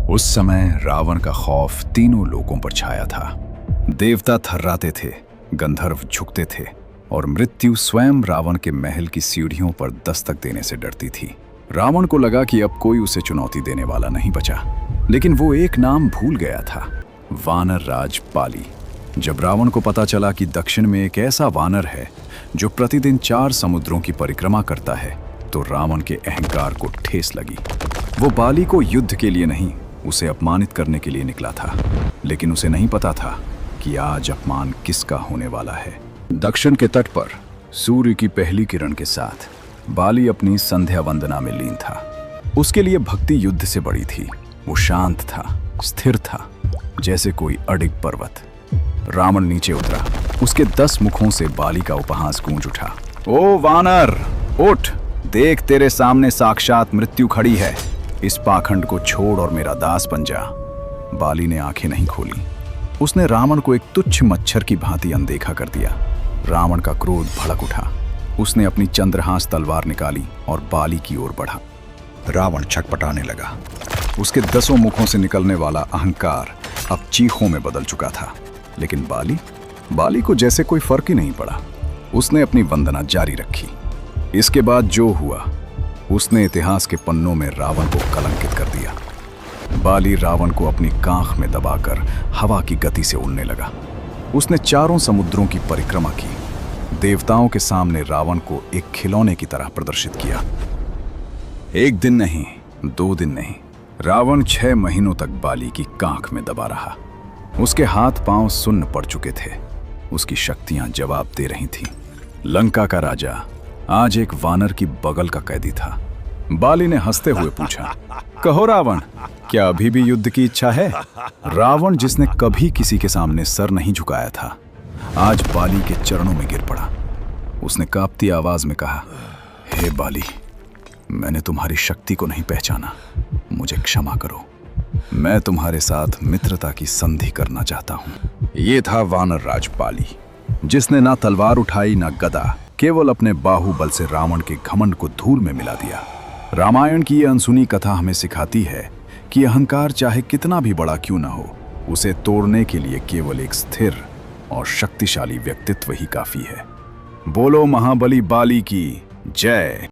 उस समय रावण का खौफ तीनों लोगों पर छाया था। देवता थर्राते थे, गंधर्व झुकते थे और मृत्यु स्वयं रावण के महल की सीढ़ियों पर दस्तक देने से डरती थी। रावण को लगा कि अब कोई उसे चुनौती देने वाला नहीं बचा, लेकिन वो एक नाम भूल गया था, वानर राज बाली। जब रावण को पता चला कि दक्षिण में एक ऐसा वानर है जो प्रतिदिन 4 समुद्रों की परिक्रमा करता है, तो रावण के अहंकार को ठेस लगी। वो बाली को युद्ध के लिए नहीं, उसे अपमानित करने के लिए निकला था, लेकिन उसे नहीं पता था कि आज अपमान किसका होने वाला है। दक्षिण के तट पर सूर्य की पहली किरण के साथ बाली अपनी संध्या वंदना में लीन था। उसके लिए भक्ति युद्ध से बड़ी थी। वो शांत था, स्थिर था, जैसे कोई अडिग पर्वत। रावण नीचे उतरा। उसके 10 मुखों से बाली का उपहास गूंज उठा। ओ वानर, उठ, देख तेरे सामने साक्षात मृत्यु खड़ी है। इस पाखंड को छोड़ और मेरा दास बन जा। बाली ने आंखें नहीं खोली। उसने रावण को एक तुच्छ मच्छर की भांति अनदेखा कर दिया। रावण का क्रोध भड़क उठा। उसने अपनी चंद्रहास तलवार निकाली और बाली की ओर बढ़ा। रावण छटपटाने लगा। उसके 10 मुखों से निकलने वाला अहंकार अब चीखों में बदल चुका था। लेकिन बाली को जैसे कोई फर्क ही नहीं पड़ा। उसने अपनी वंदना जारी रखी। इसके बाद जो हुआ, उसने इतिहास के पन्नों में रावण को कलंकित कर दिया। बाली रावण को अपनी कांख में दबाकर हवा की गति से उड़ने लगा। उसने 4 समुद्रों की परिक्रमा की। देवताओं के सामने रावण को एक खिलौने की तरह प्रदर्शित किया। 1 दिन नहीं, 2 दिन नहीं, रावण 6 महीनों तक बाली की कांख में दबा रहा। उसके हाथ पांव सुन्न पड़ चुके थे। उसकी शक्तियां जवाब दे रही थीं। लंका का राजा आज एक वानर की बगल का कैदी था। बाली ने हंसते हुए पूछा, कहो रावण, क्या अभी भी युद्ध की इच्छा है? रावण, जिसने कभी किसी के सामने सर नहीं झुकाया था, आज बाली के चरणों में गिर पड़ा। उसने कांपती आवाज में कहा, हे बाली, मैंने तुम्हारी शक्ति को नहीं पहचाना, मुझे क्षमा करो। मैं तुम्हारे साथ मित्रता की संधि करना चाहता हूं। ये था वानर राज बाली, जिसने ना तलवार उठाई ना गदा, केवल अपने बाहुबल से रावण के घमंड को धूल में मिला दिया। रामायण की यह अनसुनी कथा हमें सिखाती है कि अहंकार चाहे कितना भी बड़ा क्यों ना हो, उसे तोड़ने के लिए केवल एक स्थिर और शक्तिशाली व्यक्तित्व ही काफी है। बोलो महाबली बाली की जय।